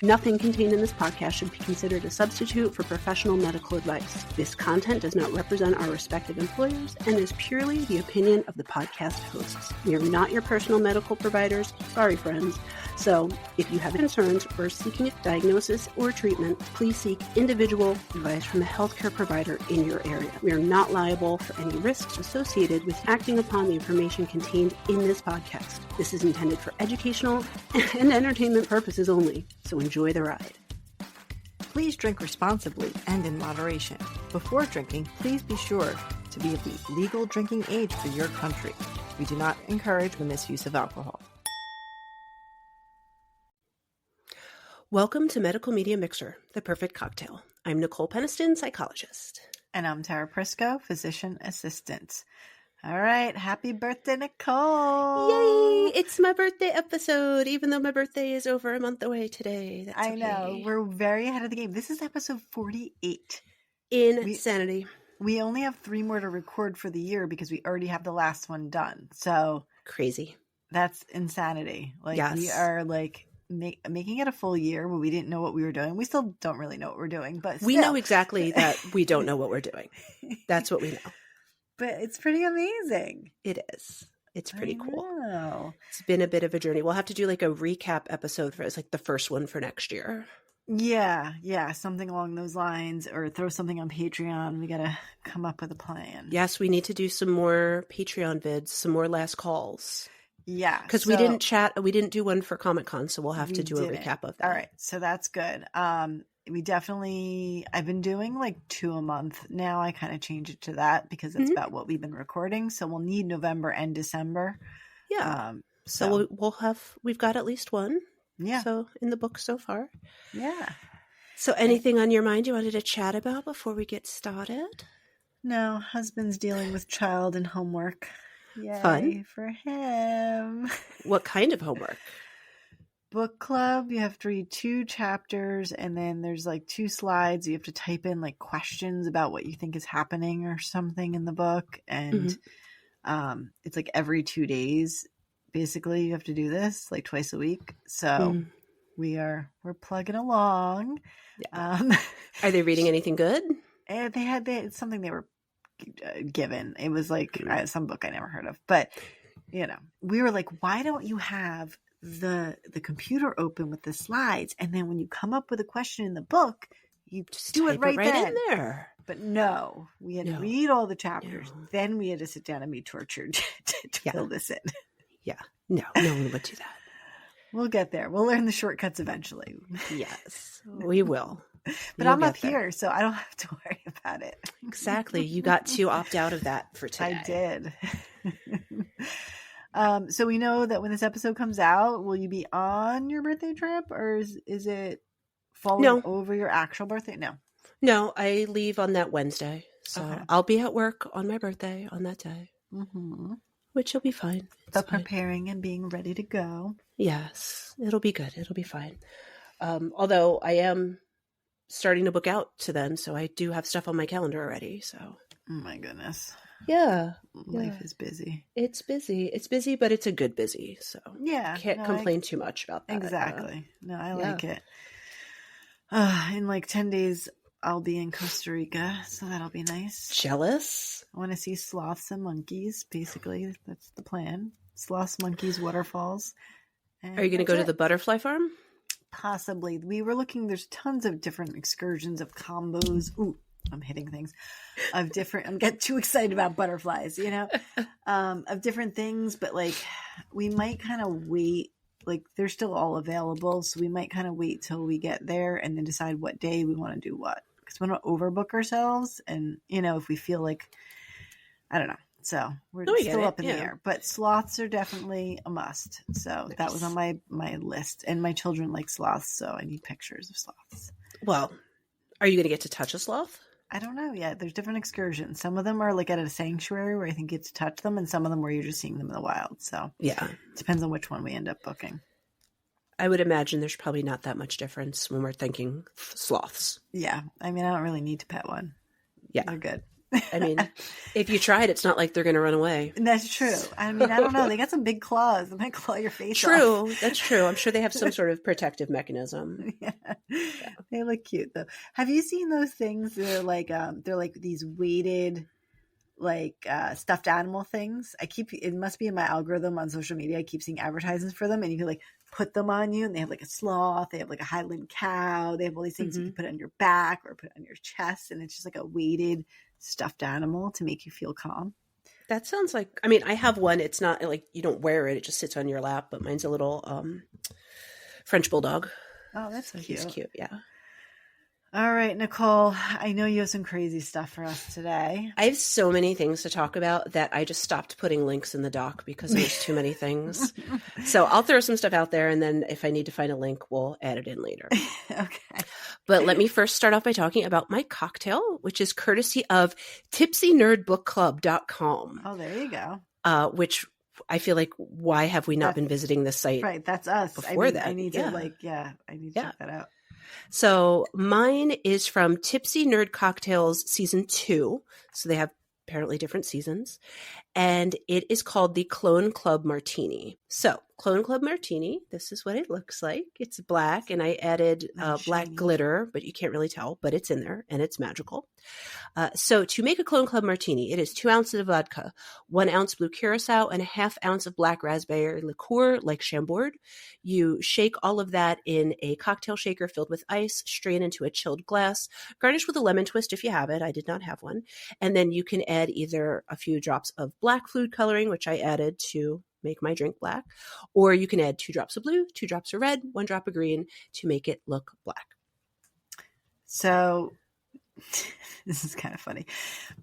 Nothing contained in this podcast should be considered a substitute for professional medical advice. This content does not represent our respective employers and is purely the opinion of the podcast hosts. We are not your personal medical providers. Sorry, friends. So, if you have concerns or are seeking a diagnosis or treatment, please seek individual advice from a healthcare provider in your area. We are not liable for any risks associated with acting upon the information contained in this podcast. This is intended for educational and entertainment purposes only, so enjoy the ride. Please drink responsibly and in moderation. Before drinking, please be sure to be of the legal drinking age for your country. We do not encourage the misuse of alcohol. Welcome to Medical Media Mixer, the perfect cocktail. I'm Nicole Peniston, psychologist. And I'm Tara Prisco, physician assistant. All right. Happy birthday, Nicole. Yay! It's my birthday episode, even though my birthday is over a month away today. That's I know. We're very ahead of the game. This is episode 48. Insanity. We only have 3 more to record for the year because we already have the last one done. So crazy. That's insanity. Like, yes. We are like making it a full year when we didn't know what we were doing. We still don't really know what we're doing, but we know exactly that we don't know what we're doing. That's what we know. But it's pretty amazing. It is. It's pretty cool. Know. It's been a bit of a journey. We'll have to do like a recap episode for it's like the first one for next year. Yeah, something along those lines, or throw something on Patreon. We gotta come up with a plan. Yes, we need to do some more Patreon vids, some more last calls. Yeah, because we didn't do one for Comic-Con, so we'll have to do a recap of that. All right, so that's good. I've been doing like 2 a month now. I kind of change it to that because that's about what we've been recording. So we'll need November and December. Yeah. So we've got at least one. Yeah. So in the book so far. Yeah. So anything on your mind you wanted to chat about before we get started? No, husband's dealing with child and homework. Yay Fun for him. What kind of homework? Book club. You have to read 2 chapters, and then there's like 2 slides. You have to type in like questions about what you think is happening or something in the book, and it's like every 2 days. Basically, you have to do this like twice a week. So we're plugging along. Yeah. Are they reading anything good? And it's something they were given. It was like some book I never heard of, but we were like, why don't you have the computer open with the slides, and then when you come up with a question in the book, you just do it right then. In there. But no, we had to read all the chapters. No. Then we had to sit down and be tortured to fill this in. Yeah. No one would do that. We'll get there. We'll learn the shortcuts eventually. Yes, we will. But I'm up here, so I don't have to worry about it. Exactly. You got to opt out of that for today. I did. So we know that when this episode comes out, will you be on your birthday trip, or is it falling over your actual birthday? No, I leave on that Wednesday, so I'll be at work on my birthday on that day, which will be fine. But preparing and being ready to go. Yes, it'll be good. It'll be fine. Although I am starting to book out to then, so I do have stuff on my calendar already. So, oh my goodness. Yeah. Life is busy. It's busy, but it's a good busy. So can't complain too much about that. Exactly. I like it. In like 10 days, I'll be in Costa Rica, so that'll be nice. Jealous? I want to see sloths and monkeys. Basically, that's the plan. Sloths, monkeys, waterfalls. Are you going to go to the butterfly farm? Possibly. We were looking. There's tons of different excursions of combos. Ooh. I'm hitting things I'm getting too excited about butterflies, of different things, but like we might kind of wait, like they're still all available. So we might kind of wait till we get there and then decide what day we want to do what, because we don't overbook ourselves. And, if we feel like, I don't know. So we're still up in the air, but sloths are definitely a must. So that was on my list, and my children like sloths. So I need pictures of sloths. Well, are you going to get to touch a sloth? I don't know yet. There's different excursions. Some of them are like at a sanctuary where I think you get to touch them, and some of them where you're just seeing them in the wild. So yeah, it depends on which one we end up booking. I would imagine there's probably not that much difference when we're thinking sloths. Yeah. I mean, I don't really need to pet one. Yeah. They're good. I mean, if you tried, it's not like they're going to run away. That's true. I mean, I don't know. They got some big claws. They might claw your face True. off. That's true. I'm sure they have some sort of protective mechanism. Yeah. They look cute though. Have you seen those things? They're like these weighted stuffed animal things. It must be in my algorithm on social media. I keep seeing advertisements for them, and you can like put them on you, and they have like a sloth, they have like a Highland cow, they have all these things you can put on your back or put on your chest, and it's just like a weighted stuffed animal to make you feel calm. That sounds like, I mean, I have one. It's not like you don't wear it. It just sits on your lap, but mine's a little French bulldog. Oh, that's cute. He's cute. Yeah. All right, Nicole, I know you have some crazy stuff for us today. I have so many things to talk about that I just stopped putting links in the doc because there's too many things. So I'll throw some stuff out there, and then if I need to find a link, we'll add it in later. Okay. But let me first start off by talking about my cocktail, which is courtesy of tipsynerdbookclub.com. Oh, there you go. Which I feel like, why have we not been visiting this site? Right, that's us. Before that. I need to check that out. So mine is from Tipsy Nerd Cocktails Season 2. So they have apparently different seasons. And it is called the Clone Club Martini. So Clone Club Martini, this is what it looks like. It's black, and I added black glitter, but you can't really tell, but it's in there, and it's magical. So to make a Clone Club Martini, it is 2 ounces of vodka, 1 ounce blue curacao, and a ½ ounce of black raspberry liqueur like Chambord. You shake all of that in a cocktail shaker filled with ice, strain into a chilled glass, garnish with a lemon twist if you have it. I did not have one. And then you can add either a few drops of black food coloring, which I added to make my drink black, or you can add 2 drops of blue, 2 drops of red, 1 drop of green to make it look black. So this is kind of funny,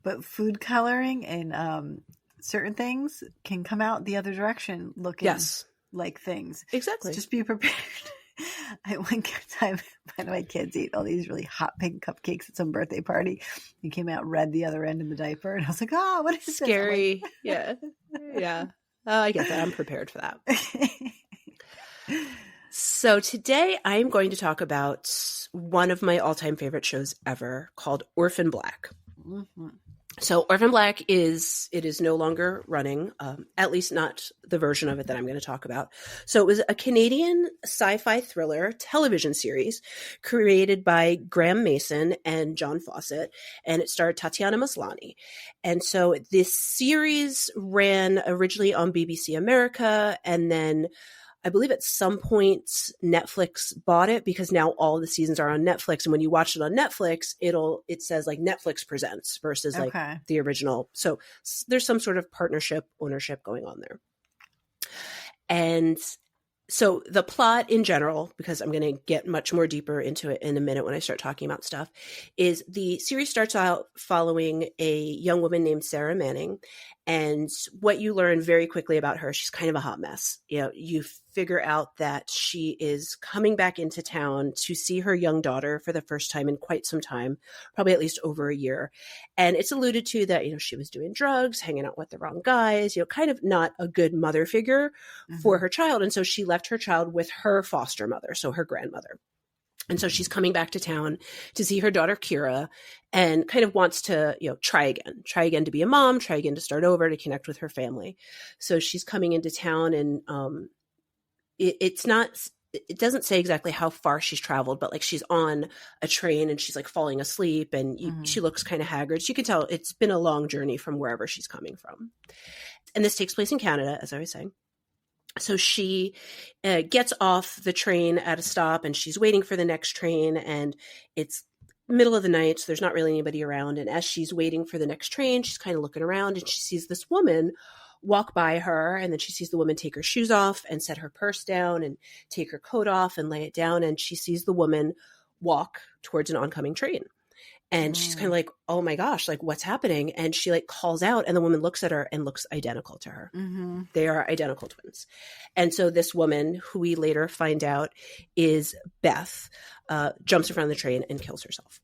but food coloring and certain things can come out the other direction looking like things. Exactly. So just be prepared. One time, one of my kids ate all these really hot pink cupcakes at some birthday party. It came out red the other end in the diaper, and I was like, "Oh, what is this?" Scary. Yeah, yeah. I get that. I'm prepared for that. So today I'm going to talk about one of my all-time favorite shows ever called Orphan Black. Mm-hmm. So Orphan Black is no longer running, at least not the version of it that I'm going to talk about. So it was a Canadian sci-fi thriller television series created by Graham Mason and John Fawcett, and it starred Tatiana Maslany. And so this series ran originally on BBC America, and then I believe at some point Netflix bought it because now all the seasons are on Netflix. And when you watch it on Netflix, it says like Netflix presents versus like the original. So there's some sort of ownership going on there. And so the plot in general, because I'm going to get much more deeper into it in a minute when I start talking about stuff, is the series starts out following a young woman named Sarah Manning. And what you learn very quickly about her, she's kind of a hot mess. You know, you figure out that she is coming back into town to see her young daughter for the first time in quite some time, probably at least over a year. And it's alluded to that, you know, she was doing drugs, hanging out with the wrong guys, you know, kind of not a good mother figure for her child. And so she left her child with her foster mother, so her grandmother. And so she's coming back to town to see her daughter, Kira, and kind of wants to, you know, try again to be a mom, try again to start over, to connect with her family. So she's coming into town, and it doesn't say exactly how far she's traveled, but like she's on a train and she's like falling asleep, and she looks kind of haggard. So you can tell it's been a long journey from wherever she's coming from. And this takes place in Canada, as I was saying. So she gets off the train at a stop, and she's waiting for the next train, and it's middle of the night, so there's not really anybody around. And as she's waiting for the next train, she's kind of looking around, and she sees this woman walk by her, and then she sees the woman take her shoes off and set her purse down and take her coat off and lay it down, and she sees the woman walk towards an oncoming train. And she's kind of like, oh my gosh, like what's happening? And she like calls out, and the woman looks at her and looks identical to her. Mm-hmm. They are identical twins. And so this woman, who we later find out is Beth, jumps in front of the train and kills herself.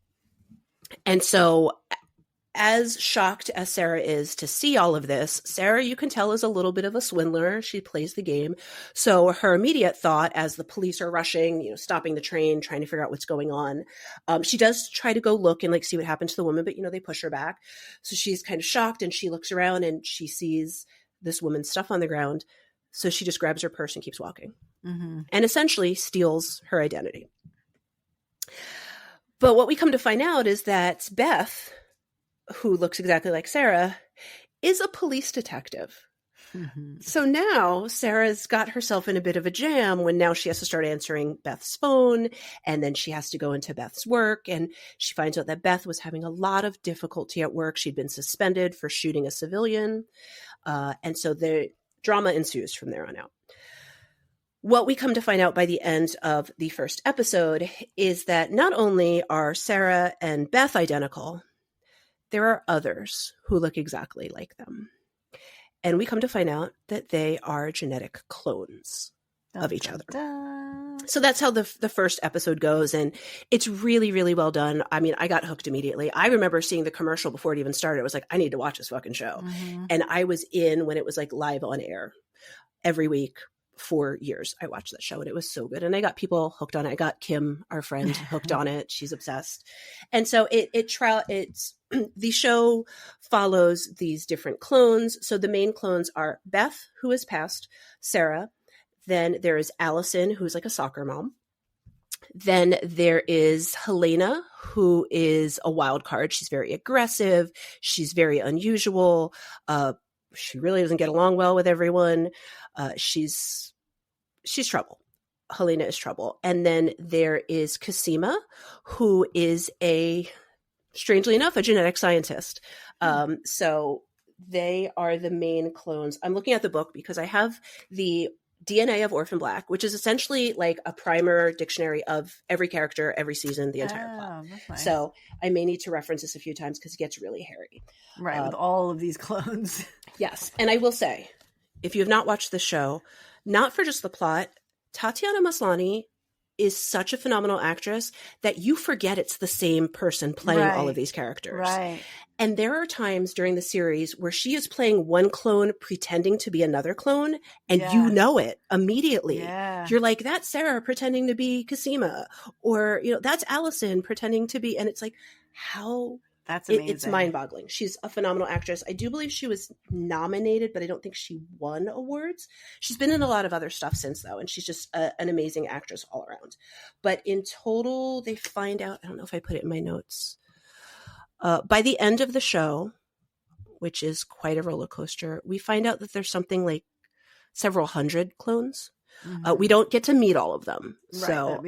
And so as shocked as Sarah is to see all of this, Sarah, you can tell, is a little bit of a swindler. She plays the game. So her immediate thought, as the police are rushing, stopping the train, trying to figure out what's going on, she does try to go look and like see what happened to the woman, but they push her back. So she's kind of shocked, and she looks around and she sees this woman's stuff on the ground. So she just grabs her purse and keeps walking, and essentially steals her identity. But what we come to find out is that Beth, who looks exactly like Sarah, is a police detective. So now Sarah's got herself in a bit of a jam when now she has to start answering Beth's phone, and then she has to go into Beth's work, and she finds out that Beth was having a lot of difficulty at work. She'd been suspended for shooting a civilian. And so the drama ensues from there on out. What we come to find out by the end of the first episode is that not only are Sarah and Beth identical, there are others who look exactly like them. And we come to find out that they are genetic clones of each other. So that's how the first episode goes. And it's really, really well done. I mean, I got hooked immediately. I remember seeing the commercial before it even started. I was like, I need to watch this fucking show. And I was in when it was like live on air every week. For years, I watched that show, and it was so good. And I got people hooked on it. I got Kim, our friend, hooked on it. She's obsessed. And so it's the show follows these different clones. So the main clones are Beth, who is past Sarah. Then there is Allison, who's like a soccer mom. Then there is Helena, who is a wild card. She's very aggressive. She's very unusual. She really doesn't get along well with everyone. She's trouble. Helena is trouble. And then there is Cosima, who is strangely enough, a genetic scientist. So they are the main clones. I'm looking at the book because I have the DNA of Orphan Black, which is essentially like a primer dictionary of every character, every season, the entire plot. That's nice. So I may need to reference this a few times because it gets really hairy. Right, with all of these clones. Yes. And I will say, if you have not watched the show, not for just the plot, Tatiana Maslany is such a phenomenal actress that you forget it's the same person playing all of these characters. Right. And there are times during the series where she is playing one clone pretending to be another clone, and you know it immediately. Yeah. You're like, that's Sarah pretending to be Cosima, or, that's Allison pretending to be, and it's like, how... That's amazing. It's mind-boggling. She's a phenomenal actress. I do believe she was nominated, but I don't think she won awards. She's been in a lot of other stuff since, though, and she's just an amazing actress all around. But in total, they find out, I don't know if I put it in my notes, by the end of the show, which is quite a roller coaster, we find out that there's something like several hundred clones. We don't get to meet all of them. Right, so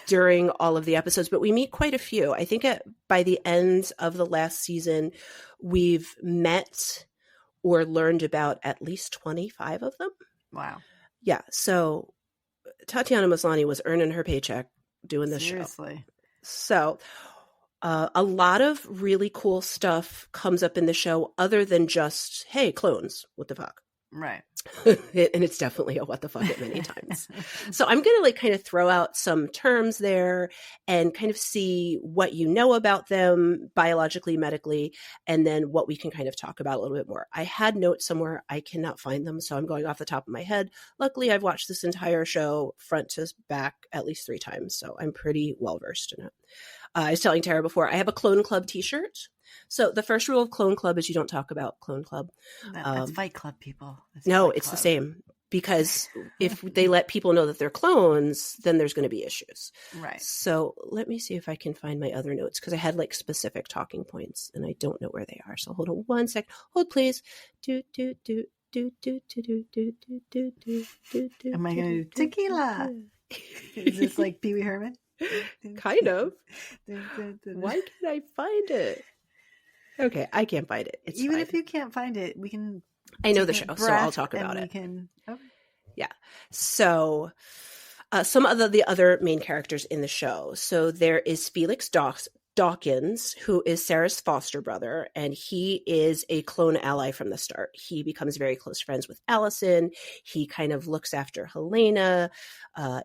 during all of the episodes, but we meet quite a few. I think by the end of the last season, we've met or learned about at least 25 of them. Wow. Yeah. So Tatiana Maslany was earning her paycheck doing this show. So a lot of really cool stuff comes up in the show other than just, hey, clones, what the fuck? Right. And it's definitely a what the fuck it many times. So I'm going to kind of throw out some terms there and kind of see what you know about them biologically, medically, and then what we can kind of talk about a little bit more. I had notes somewhere. I cannot find them, so I'm going off the top of my head. Luckily, I've watched this entire show front to back at least 3 times, so I'm pretty well versed in it. I was telling Tara before, I have a Clone Club t-shirt. So the first rule of Clone Club is you don't talk about Clone Club. That's Fight Club, people. It's the same. Because if they let people know that they're clones, then there's going to be issues. Right. So let me see if I can find my other notes, because I had like specific talking points and I don't know where they are. So hold on one sec. Hold, please. Am I going to do tequila? Is this like Pee Wee Herman? Kind of. Why can't I find it? Okay, I can't find it. It's Even fine. if you can't find it, we can. I know the show, so I'll talk about it. Yeah. So some of the other main characters in the show. So there is Felix Dawkins, who is Sarah's foster brother, and he is a clone ally from the start. He becomes very close friends with Allison. He kind of looks after Helena.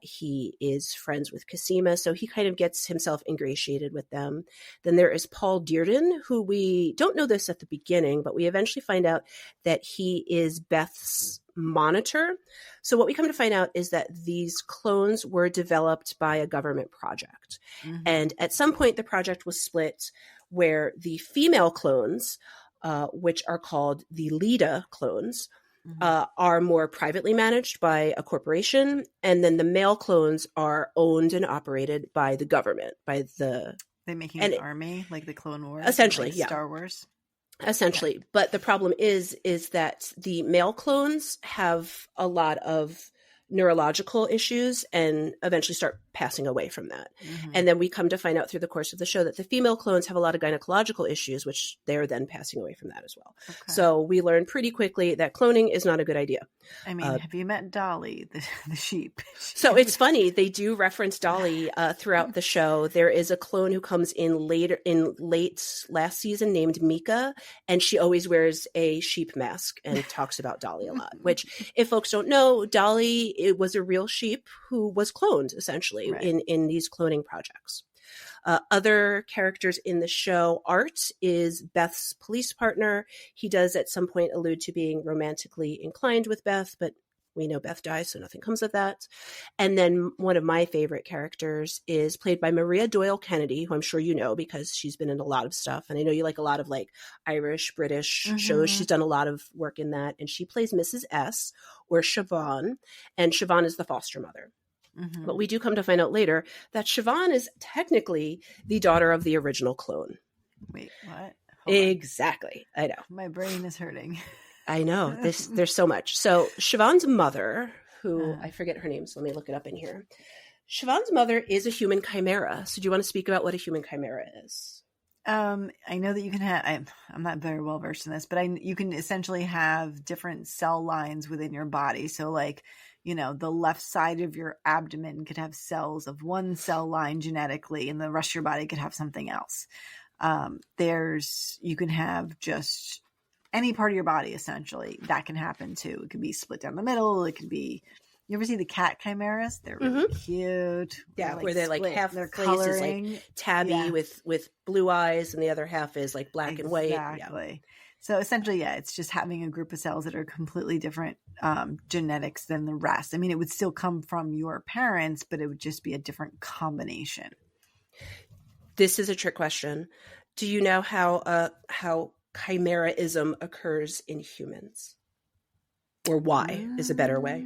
He is friends with Cosima, so he kind of gets himself ingratiated with them. Then there is Paul Dearden, who we don't know this at the beginning, but we eventually find out that he is Beth's monitor. So what we come to find out is that these clones were developed by a government project. Mm-hmm. And at some point, the project was split where the female clones, which are called the Leda clones, are more privately managed by a corporation. And then the male clones are owned and operated by the government, by the... They're making an army, like the Clone Wars? Essentially, like yeah. Star Wars? Essentially. Yeah. But the problem is that the male clones have a lot of neurological issues and eventually start passing away from that. Mm-hmm. And then we come to find out through the course of the show that the female clones have a lot of gynecological issues, which they're then passing away from that as well. Okay. So we learn pretty quickly that cloning is not a good idea. I mean, have you met Dolly, the sheep? So it's funny. They do reference Dolly throughout the show. There is a clone who comes in late last season named Mika, and she always wears a sheep mask and talks about Dolly a lot, which if folks don't know, Dolly, it was a real sheep who was cloned essentially in these cloning projects. Other characters in the show, Art is Beth's police partner. He does at some point allude to being romantically inclined with Beth, but we know Beth dies, so nothing comes of that. And then one of my favorite characters is played by Maria Doyle Kennedy, who I'm sure you know because she's been in a lot of stuff. And I know you like a lot of like Irish, British shows. She's done a lot of work in that. And she plays Mrs. S, or Siobhan. And Siobhan is the foster mother. Mm-hmm. But we do come to find out later that Siobhan is technically the daughter of the original clone. Wait, what? Exactly. I know. My brain is hurting. I know. There's so much. So Siobhan's mother, who I forget her name, so let me look it up in here. Siobhan's mother is a human chimera. So do you want to speak about what a human chimera is? I know that you can have, I'm not very well versed in this, but you can essentially have different cell lines within your body. So like, you know, the left side of your abdomen could have cells of one cell line genetically, and the rest of your body could have something else. You can have just any part of your body, essentially, that can happen too. It could be split down the middle. It could be, you ever see the cat chimeras? They're really cute. Yeah, where they're like half their face is like tabby with blue eyes, and the other half is like black and white. Exactly. Yeah. So essentially, it's just having a group of cells that are completely different genetics than the rest. I mean, it would still come from your parents, but it would just be a different combination. This is a trick question. Do you know how chimeraism occurs in humans? Or why is a better way?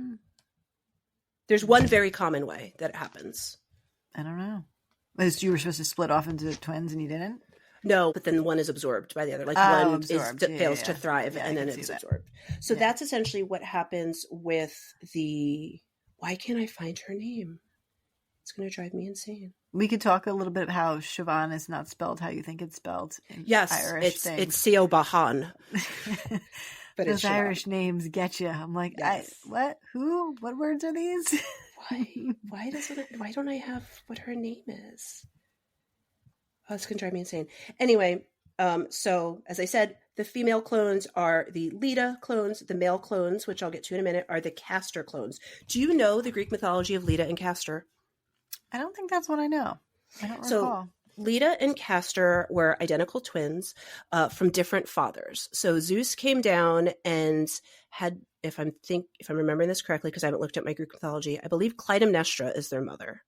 There's one very common way that it happens. I don't know. You were supposed to split off into twins and you didn't? No, but then one is absorbed by the other. Like one fails to thrive and then it's absorbed. So that's essentially what happens with the... Why can't I find her name? It's going to drive me insane. We could talk a little bit how Siobhan is not spelled how you think it's spelled. Yes, Irish it's Seo Bahan. But those Irish names get you. I'm like, yes. What? Who? What words are these? Why don't I have what her name is? Oh, it's going to drive me insane. Anyway, so as I said, the female clones are the Leda clones. The male clones, which I'll get to in a minute, are the Castor clones. Do you know the Greek mythology of Leda and Castor? I don't think that's what I know. I don't recall. So Leda and Castor were identical twins from different fathers. So Zeus came down and had, if I'm remembering this correctly, because I haven't looked at my Greek mythology, I believe Clytemnestra is their mother.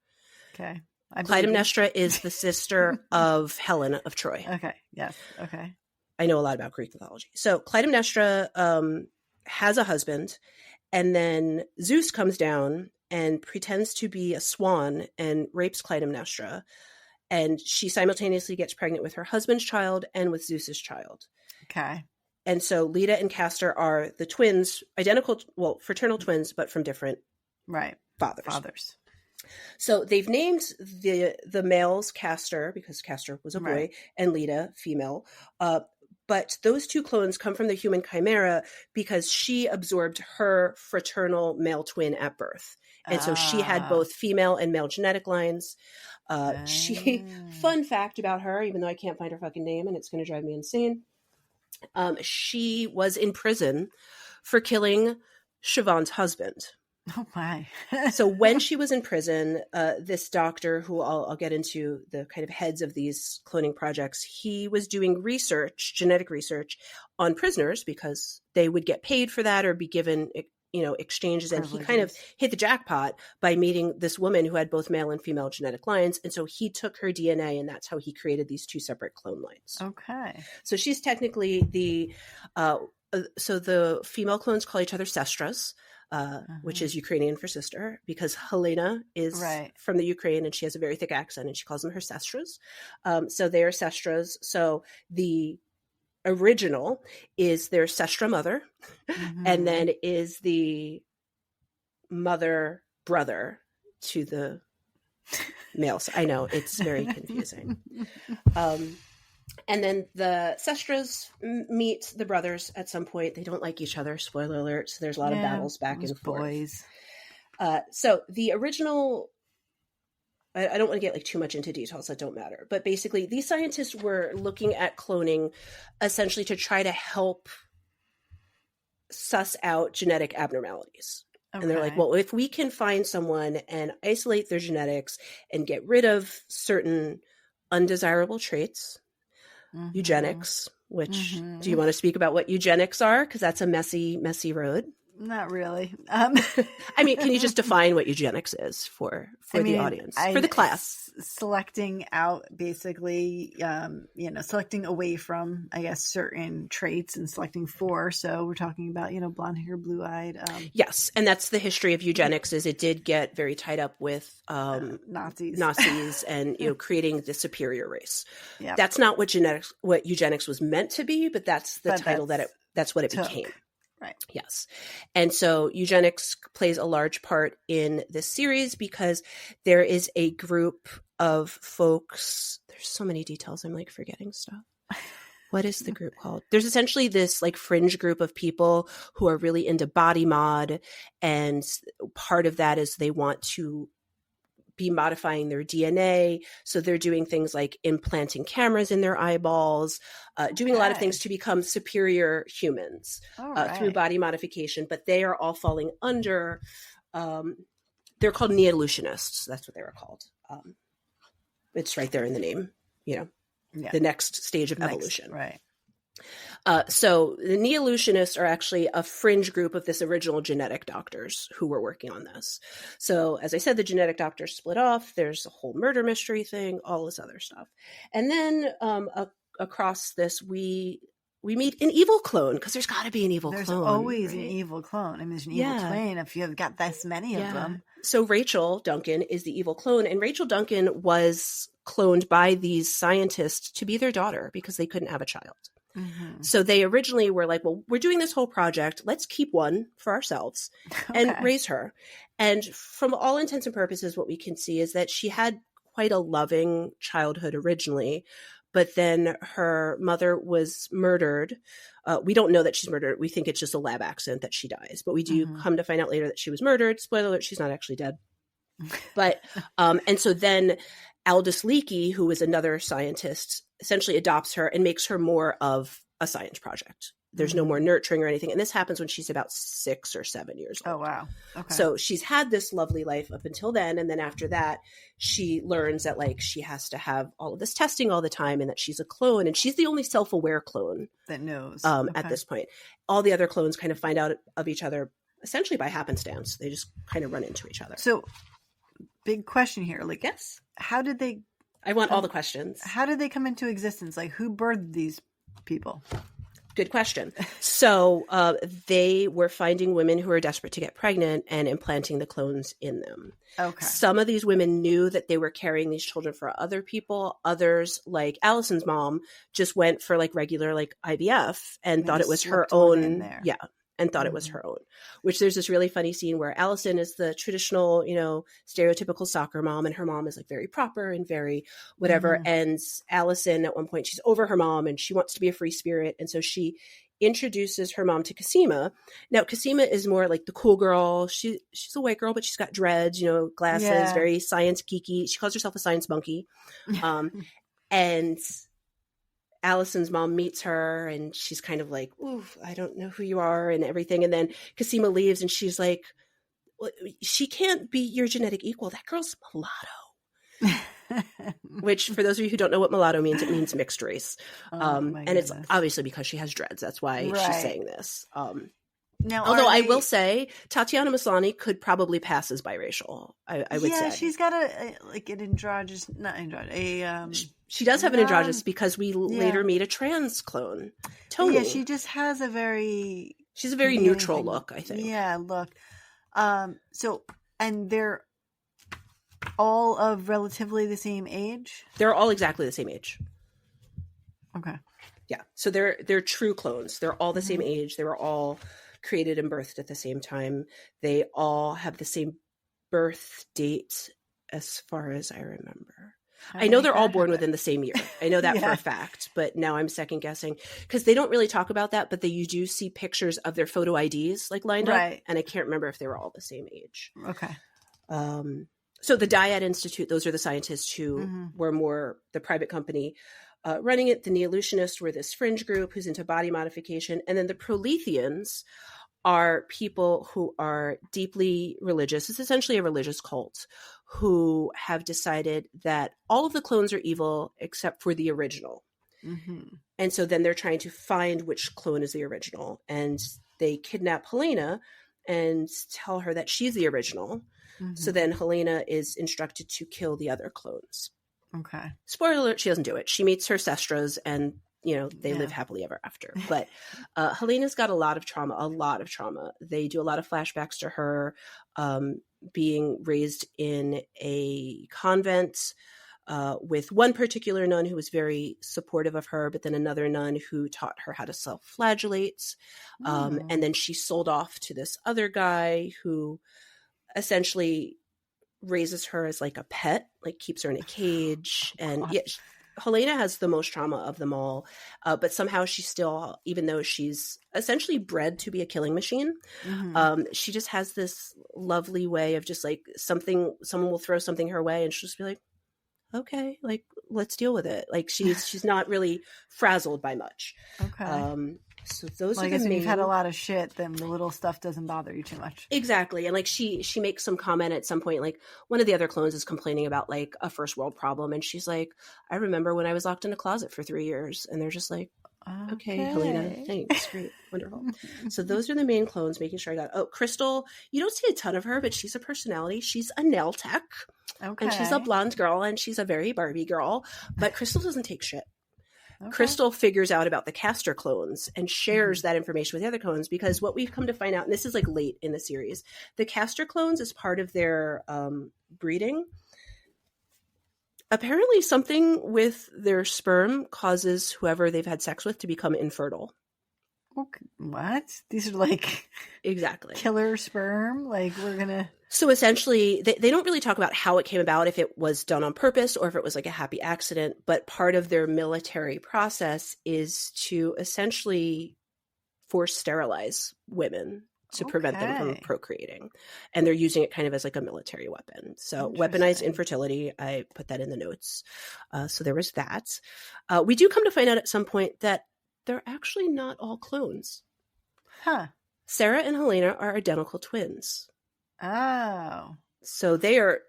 Okay. Clytemnestra is the sister of Helen of Troy. Okay. Yes. Okay. I know a lot about Greek mythology. So Clytemnestra has a husband, and then Zeus comes down and pretends to be a swan and rapes Clytemnestra. And she simultaneously gets pregnant with her husband's child and with Zeus's child. Okay. And so Leda and Castor are the twins, fraternal twins, but from different fathers. So they've named the males Castor, because Castor was a boy, and Leda, female. But those two clones come from the human chimera because she absorbed her fraternal male twin at birth. And so she had both female and male genetic lines. Fun fact about her, even though I can't find her fucking name and it's going to drive me insane. She was in prison for killing Siobhan's husband. Oh my. So when she was in prison, this doctor, who I'll get into the kind of heads of these cloning projects, he was doing research, genetic research on prisoners because they would get paid for that or be given, exchanges. And he kind of hit the jackpot by meeting this woman who had both male and female genetic lines. And so he took her DNA and that's how he created these two separate clone lines. Okay. So she's technically so the female clones call each other sestras. Which is Ukrainian for sister, because Helena is from the Ukraine and she has a very thick accent and she calls them her sestras. So they are sestras. So the original is their sestra mother, and then is the mother brother to the males. I know it's very confusing. And then the sestras meet the brothers at some point. They don't like each other. Spoiler alert. So there's a lot of battles back and forth. Boys. So the original, I don't want to get too much into details that don't matter. But basically, these scientists were looking at cloning essentially to try to help suss out genetic abnormalities. Okay. And they're like, well, if we can find someone and isolate their genetics and get rid of certain undesirable traits, eugenics, which do you want to speak about what eugenics are? Because that's a messy, messy road. Not really. I mean, can you just define what eugenics is for the audience, for the class? Selecting out, basically, selecting away from, I guess, certain traits and selecting for. So we're talking about, blonde hair, blue eyed. Yes. And that's the history of eugenics, is it did get very tied up with Nazis and, creating the superior race. Yep. That's not what eugenics was meant to be, but that's the title that's what it became. Right. Yes. And so eugenics plays a large part in this series because there is a group of folks. There's so many details. I'm forgetting stuff. What is the group called? There's essentially this fringe group of people who are really into body mod. And part of that is they want to be modifying their DNA. So they're doing things like implanting cameras in their eyeballs, doing a lot of things to become superior humans through body modification. But they are all falling under, they're called neo-evolutionists. That's what they were called. It's right there in the name, the next stage of evolution. Right. So the neo-evolutionists are actually a fringe group of this original genetic doctors who were working on this. So as I said, the genetic doctors split off. There's a whole murder mystery thing, all this other stuff. And then across this, we meet an evil clone, because there's got to be an evil clone. There's always an evil clone. I mean, there's an evil twin if you have got this many of them. So Rachel Duncan is the evil clone, and Rachel Duncan was cloned by these scientists to be their daughter because they couldn't have a child. So they originally were like, well, we're doing this whole project. Let's keep one for ourselves and raise her. And from all intents and purposes, what we can see is that she had quite a loving childhood originally, but then her mother was murdered. We don't know that she's murdered. We think it's just a lab accident that she dies, but we do come to find out later that she was murdered. Spoiler alert, she's not actually dead. But, and so then Aldous Leakey, who is another scientist, essentially adopts her and makes her more of a science project. There's no more nurturing or anything. And this happens when she's about 6 or 7 years old. Oh, wow. Okay. So she's had this lovely life up until then. And then after that, she learns that she has to have all of this testing all the time and that she's a clone. And she's the only self-aware clone that knows at this point. All the other clones kind of find out of each other essentially by happenstance. They just kind of run into each other. So big question here. Yes. How did they... I want all the questions. How did they come into existence? Who birthed these people? Good question. So they were finding women who were desperate to get pregnant and implanting the clones in them. Okay. Some of these women knew that they were carrying these children for other people. Others, like Allison's mom, just went for regular IVF and thought it was her own. Yeah. And thought it was her own, which there's this really funny scene where Allison is the traditional, stereotypical soccer mom, and her mom is very proper and very whatever. And Allison, at one point, she's over her mom and she wants to be a free spirit. And so she introduces her mom to Cosima. Now, Cosima is more like the cool girl. She's a white girl, but she's got dreads, glasses, very science geeky. She calls herself a science monkey. And Allison's mom meets her, and she's kind of like, "Ooh, I don't know who you are," and everything. And then Cosima leaves, and she's like, well, she can't be your genetic equal. That girl's mulatto. Which, for those of you who don't know what mulatto means, it means mixed race. And it's obviously because she has dreads. That's why she's saying this. Now, although I will say, Tatiana Maslany could probably pass as biracial. I would say. Yeah, she's got an androgynous, not androgynous, she does have an androgynous because we later meet a trans clone, Tony. Yeah, she just has she's a very neutral look, I think. Yeah, look. And they're all of relatively the same age? They're all exactly the same age. Okay. Yeah. So they're true clones. They're all the same age. They were all created and birthed at the same time. They all have the same birth date as far as I remember. I know they're all born within the same year. I know that for a fact, but now I'm second guessing because they don't really talk about that, but you do see pictures of their photo IDs lined up, and I can't remember if they were all the same age. Okay. So the Dyad Institute, those are the scientists who were more the private company running it. The Neolutionists were this fringe group who's into body modification. And then the Proletheans are people who are deeply religious. It's essentially a religious cult who have decided that all of the clones are evil except for the original. And so then they're trying to find which clone is the original. And they kidnap Helena and tell her that she's the original. So then Helena is instructed to kill the other clones. Okay. Spoiler alert, she doesn't do it. She meets her sestras and, they live happily ever after. But Helena's got a lot of trauma. They do a lot of flashbacks to her being raised in a convent with one particular nun who was very supportive of her, but then another nun who taught her how to self-flagellate. And then she sold off to this other guy who essentially raises her as like a pet, like keeps her in a cage. And Helena has the most trauma of them all. But somehow she still, even though she's essentially bred to be a killing machine, she just has this lovely way of just like someone will throw something her way and she'll just be like, okay, like let's deal with it. Like she's not really frazzled by much. Okay. So those are I guess the when main... you've had a lot of shit, then the little stuff doesn't bother you too much. Exactly. And like she makes some comment at some point, like one of the other clones is complaining about like a first world problem. And she's like, I remember when I was locked in a closet for 3 years. And they're just like, okay, Helena, thanks. Great. Wonderful. So those are the main clones, making sure I got... Oh, Crystal, you don't see a ton of her, but she's a personality. She's a nail tech. Okay. And she's a blonde girl and she's a very Barbie girl. But Crystal doesn't take shit. Okay. Crystal figures out about the Castor clones and shares that information with the other clones, because what we've come to find out, and this is like late in the series, the Castor clones, as part of their breeding, apparently something with their sperm causes whoever they've had sex with to become infertile. Okay. What? These are like exactly killer sperm? Like we're gonna... So essentially, they don't really talk about how it came about, if it was done on purpose or if it was like a happy accident. But part of their military process is to essentially force sterilize women to prevent them from procreating. And they're using it kind of as like a military weapon. So weaponized infertility, I put that in the notes. So there was that. We do come to find out at some point that they're actually not all clones. Huh. Sarah and Helena are identical twins. Oh. So they are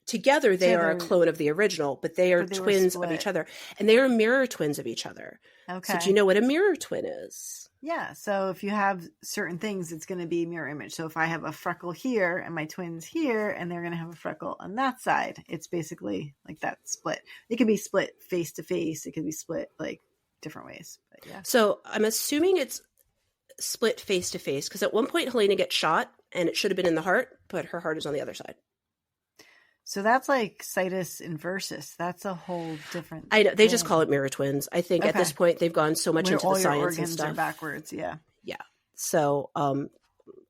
together, they are a clone of the original, but they are twins of each other. And they are mirror twins of each other. Okay. So do you know what a mirror twin is? Yeah. So if you have certain things, it's going to be mirror image. So if I have a freckle here and my twin's here and they're going to have a freckle on that side, it's basically like that split. It can be split face to face. It can be split like different ways. But yeah. So I'm assuming it's split face to face, because at one point Helena gets shot and it should have been in the heart, but her heart is on the other side. So that's like situs inversus. That's a whole different I know. They just call it mirror twins. I think at this point they've gone so much into the science and stuff. Are backwards, yeah. Yeah. So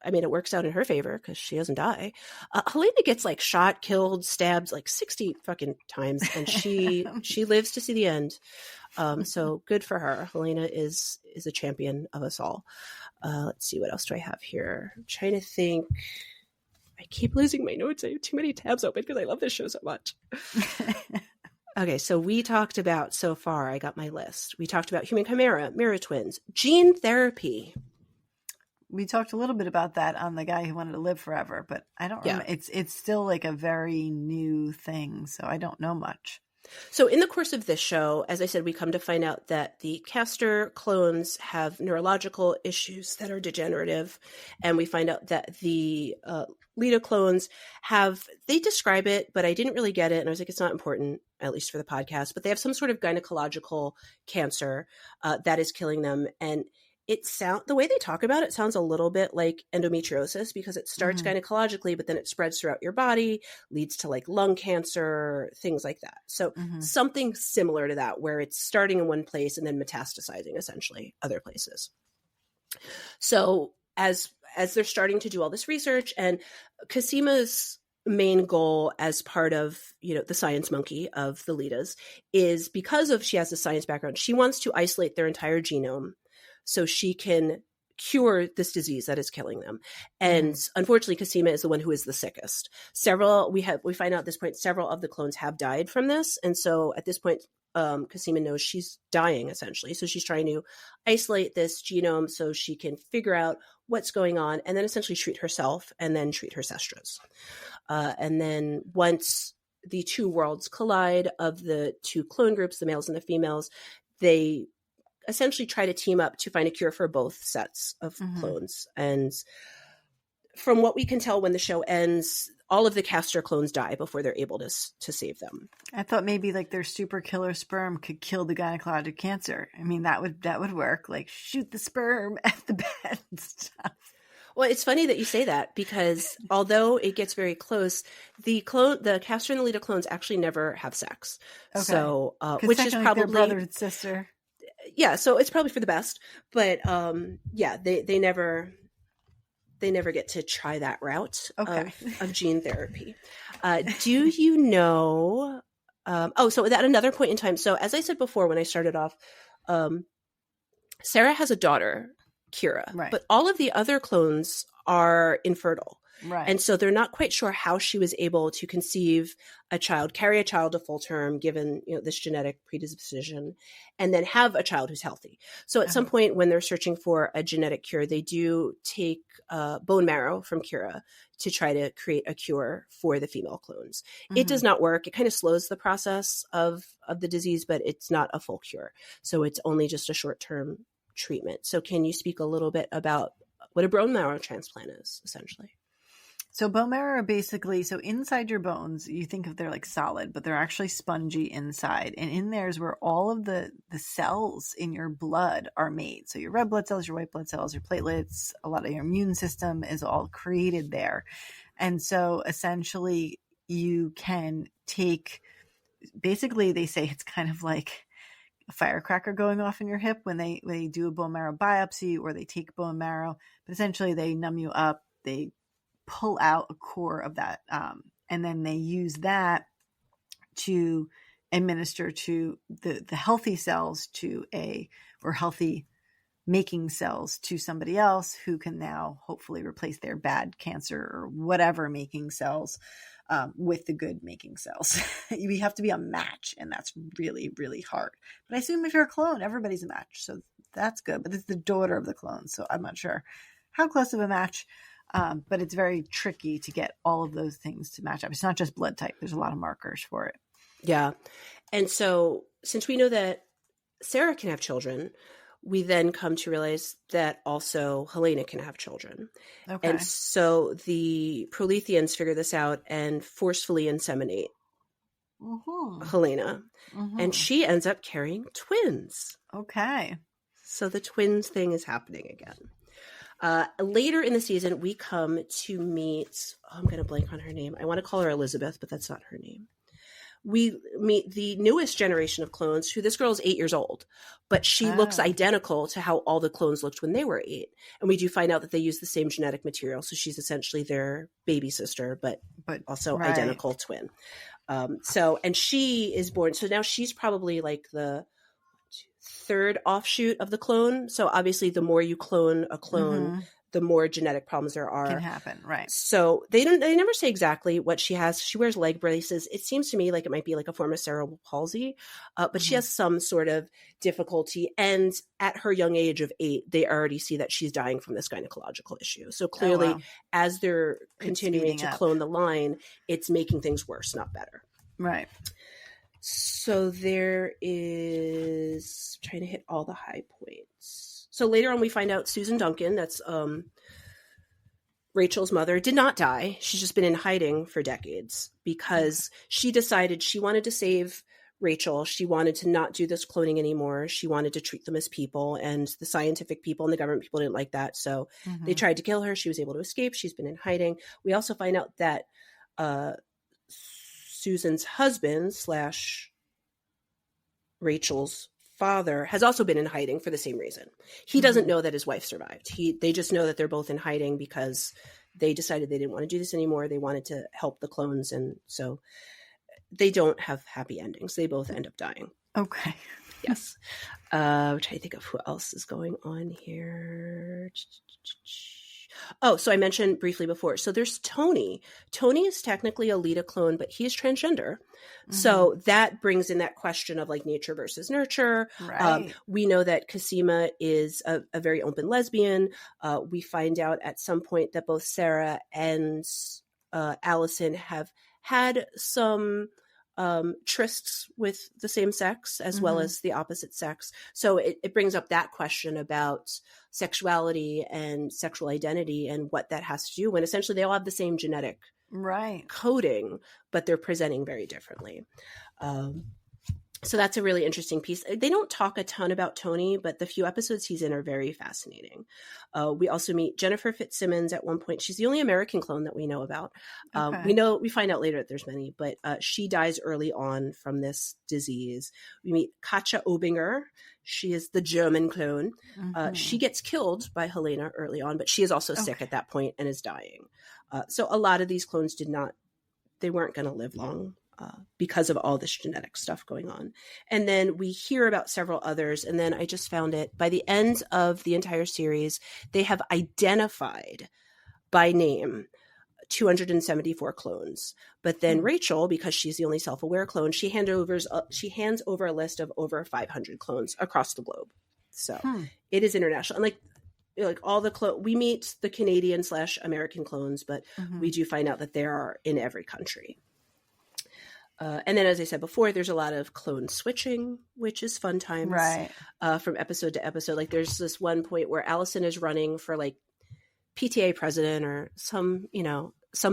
I mean, it works out in her favor because she doesn't die. Helena gets like shot, killed, stabbed like 60 fucking times, and she lives to see the end. So good for her. Helena is a champion of us all. Let's see, what else do I have here? I'm trying to think. I keep losing my notes. I have too many tabs open because I love this show so much. Okay, so we talked about, so far, I got my list. We talked about human chimera, mirror twins, gene therapy. We talked a little bit about that on The Guy Who Wanted to Live Forever, but I don't remember. It's still like a very new thing, so I don't know much. So in the course of this show, as I said, we come to find out that the Castor clones have neurological issues that are degenerative. And we find out that the Leda clones they describe it, but I didn't really get it. And I was like, it's not important, at least for the podcast, but they have some sort of gynecological cancer that is killing them. And the way they talk about it sounds a little bit like endometriosis, because it starts gynecologically, but then it spreads throughout your body, leads to like lung cancer, things like that. So something similar to that, where it's starting in one place and then metastasizing essentially other places. So as they're starting to do all this research, and Cosima's main goal as part of, the science monkey of the Ledas is, because she has a science background, she wants to isolate their entire genome so she can cure this disease that is killing them. And unfortunately, Cosima is the one who is the sickest. We find out at this point, several of the clones have died from this. And so at this point, Cosima knows she's dying essentially. So she's trying to isolate this genome so she can figure out what's going on, and then essentially treat herself and then treat her sestras. And then once the two worlds collide of the two clone groups, the males and the females, they essentially try to team up to find a cure for both sets of clones. And from what we can tell, when the show ends, all of the Castor clones die before they're able to save them. I thought maybe like their super killer sperm could kill the gynecologic cancer. I mean, that would work. Like, shoot the sperm at the bed and stuff. Well, it's funny that you say that, because although it gets very close, the Castor and the Leda clones actually never have sex. Okay. So, which is probably their brother and sister. Yeah, so it's probably for the best, but they never get to try that route of gene therapy. Do you know? So at another point in time, so as I said before when I started off, Sarah has a daughter, Kira, right, but all of the other clones are infertile. Right. And so they're not quite sure how she was able to conceive a child, carry a child to full term, given this genetic predisposition, and then have a child who's healthy. So at some point when they're searching for a genetic cure, they do take bone marrow from Kira to try to create a cure for the female clones. It does not work. It kind of slows the process of the disease, but it's not a full cure. So it's only just a short-term treatment. So can you speak a little bit about what a bone marrow transplant is, essentially? So bone marrow are basically, so inside your bones, you think of they're like solid, but they're actually spongy inside. And in there is where all of the cells in your blood are made. So your red blood cells, your white blood cells, your platelets, a lot of your immune system is all created there. And so essentially you can take, basically they say it's kind of like a firecracker going off in your hip when they do a bone marrow biopsy, or they take bone marrow, but essentially they numb you up, they pull out a core of that, and then they use that to administer to the healthy cells or healthy making cells to somebody else who can now hopefully replace their bad cancer or whatever making cells with the good making cells. We have to be a match, and that's really, really hard. But I assume if you're a clone, everybody's a match, so that's good. But it's the daughter of the clone, so I'm not sure how close of a match. But it's very tricky to get all of those things to match up. It's not just blood type. There's a lot of markers for it. Yeah. And so since we know that Sarah can have children, we then come to realize that also Helena can have children. Okay. And so the Prolethians figure this out and forcefully inseminate Helena. And she ends up carrying twins. Okay. So the twins thing is happening again. Later in the season, we come to meet, I'm going to blank on her name. I want to call her Elizabeth, but that's not her name. we meet the newest generation of clones, who this girl is 8 years old, but she looks identical to how all the clones looked when they were 8. And we do find out that they use the same genetic material. So she's essentially their baby sister, but also identical twin. And she is born. So now she's probably like the third offshoot of the clone. So obviously the more you clone a clone, the more genetic problems there are. Can happen, right. So they never say exactly what she has. She wears leg braces. It seems to me like it might be like a form of cerebral palsy, but she has some sort of difficulty. And at her young age of 8, they already see that she's dying from this gynecological issue. So clearly, as they're continuing to clone the line, it's making things worse, not better. Right. So there is, trying to hit all the high points. So later on, we find out Susan Duncan, that's Rachel's mother, did not die. She's just been in hiding for decades because she decided she wanted to save Rachel. She wanted to not do this cloning anymore. She wanted to treat them as people, and the scientific people and the government people didn't like that. So they tried to kill her. She was able to escape. She's been in hiding. We also find out that Susan's husband / Rachel's father has also been in hiding for the same reason. He doesn't know that his wife survived. They just know that they're both in hiding because they decided they didn't want to do this anymore. They wanted to help the clones. And so they don't have happy endings. They both end up dying. Okay. Yes. I'm trying to think of who else is going on here. Oh, so I mentioned briefly before. So there's Tony. Tony is technically a Lita clone, but he is transgender. So that brings in that question of like nature versus nurture. Right. We know that Cosima is a very open lesbian. We find out at some point that both Sarah and Allison have had some trysts with the same sex as well as the opposite sex. So it brings up that question about sexuality and sexual identity and what that has to do when essentially they all have the same genetic coding, but they're presenting very differently. So that's a really interesting piece. They don't talk a ton about Tony, but the few episodes he's in are very fascinating. We also meet Jennifer Fitzsimmons at one point. She's the only American clone that we know about. We find out later that there's many, but she dies early on from this disease. We meet Katja Obinger. She is the German clone. She gets killed by Helena early on, but she is also sick at that point and is dying. So a lot of these clones they weren't going to live long. Because of all this genetic stuff going on. And then we hear about several others. And then I just found it by the end of the entire series, they have identified by name 274 clones. But then Rachel, because she's the only self-aware clone, she hands over a list of over 500 clones across the globe. So it is international. And like all the we meet the Canadian / American clones, but we do find out that there are in every country. And then, as I said before, there's a lot of clone switching, which is fun times from episode to episode. Like there's this one point where Allison is running for like PTA president or some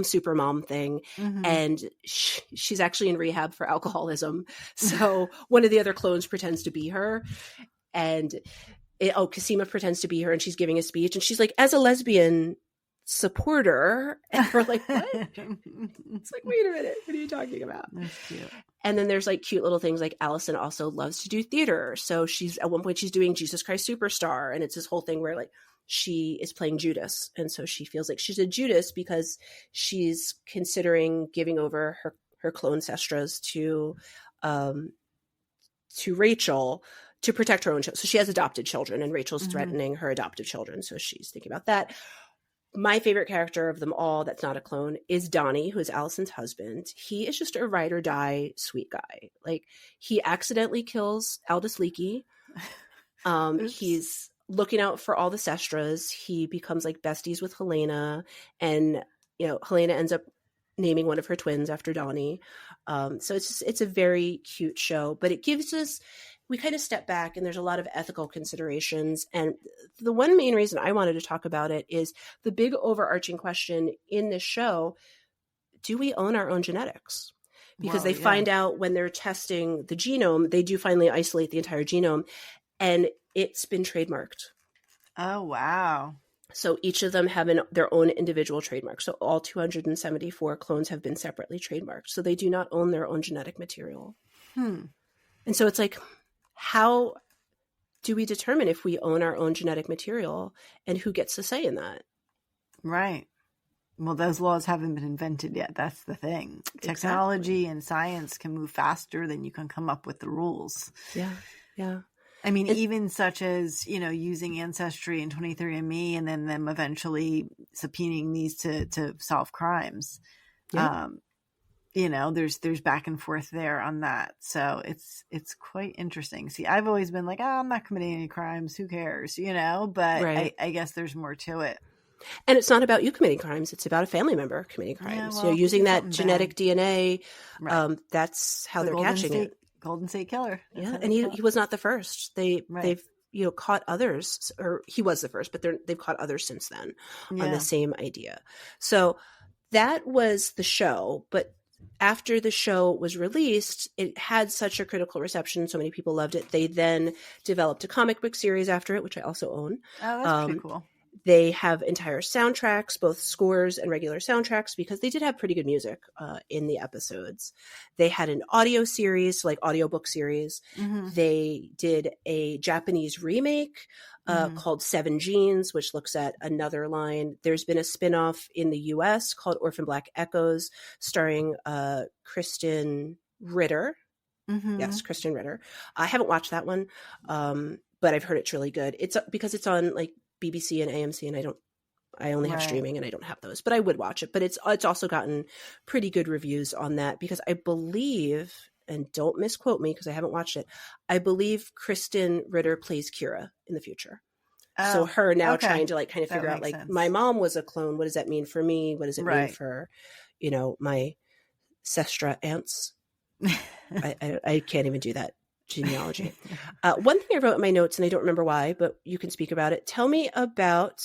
super mom thing. And she's actually in rehab for alcoholism. So one of the other clones pretends to be her. And Cosima pretends to be her and she's giving a speech. And she's like, as a lesbian supporter, and we're like, what? It's like, wait a minute, what are you talking about? That's cute. And then there's like cute little things like Allison also loves to do theater, so she's at one point she's doing Jesus Christ Superstar, and it's this whole thing where like she is playing Judas, and so she feels like she's a Judas because she's considering giving over her clone sestras to Rachel to protect her own children. So she has adopted children, and Rachel's threatening her adoptive children, so she's thinking about that. My favorite character of them all that's not a clone is Donnie, who is Allison's husband. He is just a ride or die sweet guy. Like he accidentally kills Aldous Leakey. He's looking out for all the sestras. He becomes like besties with Helena, and Helena ends up naming one of her twins after Donnie. So it's a very cute show, but it gives us, we kind of step back and there's a lot of ethical considerations. And the one main reason I wanted to talk about it is the big overarching question in this show: do we own our own genetics? Because they find out when they're testing the genome, they do finally isolate the entire genome, and it's been trademarked. Oh, wow. So each of them have their own individual trademark. So all 274 clones have been separately trademarked. So they do not own their own genetic material. And so it's like, how do we determine if we own our own genetic material, and who gets to say in that? Right. Well, those laws haven't been invented yet. That's the thing. Technology and science can move faster than you can come up with the rules. Yeah. Yeah. I mean, even such as, using Ancestry and 23andMe and then them eventually subpoenaing these to solve crimes. Yeah. There's back and forth there on that. So it's quite interesting. See, I've always been like, I'm not committing any crimes. Who cares? But Right. I guess there's more to it. And it's not about you committing crimes. It's about a family member committing crimes. Yeah, well, using that genetic DNA, right. That's how they're catching it. Golden State Killer. That's and he was not the first. They've caught others, or he was the first, but they've caught others since then on the same idea. So that was the show. But after the show was released, it had such a critical reception. So many people loved it. They then developed a comic book series after it, which I also own. Oh, that's pretty cool. They have entire soundtracks, both scores and regular soundtracks, because they did have pretty good music in the episodes. They had an audio series, like audiobook series. Mm-hmm. They did a Japanese remake called Seven Genes, which looks at another line. There's been a spinoff in the US called Orphan Black Echoes, starring Kristen Ritter. Mm-hmm. Yes, Kristen Ritter. I haven't watched that one, but I've heard it's really good. It's because it's on like BBC and AMC, and I only have streaming and I don't have those, but I would watch it. But it's also gotten pretty good reviews on that, because I believe, and don't misquote me because I haven't watched it, I believe Kristen Ritter plays Kira in the future. Oh, so her now trying to like kind of figure out like sense. My mom was a clone. What does that mean for me? What does it mean for, my sestra aunts? I can't even do that genealogy. One thing I wrote in my notes, and I don't remember why, but you can speak about it. Tell me about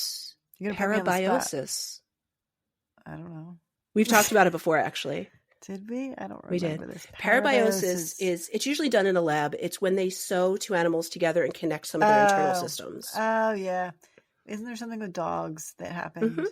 parabiosis. I don't know. We've talked about it before, actually. Did we? I don't remember we did. This. Parabiosis is it's usually done in a lab. It's when they sew two animals together and connect some of their internal systems. Oh, yeah. Isn't there something with dogs that happened? Mm-hmm.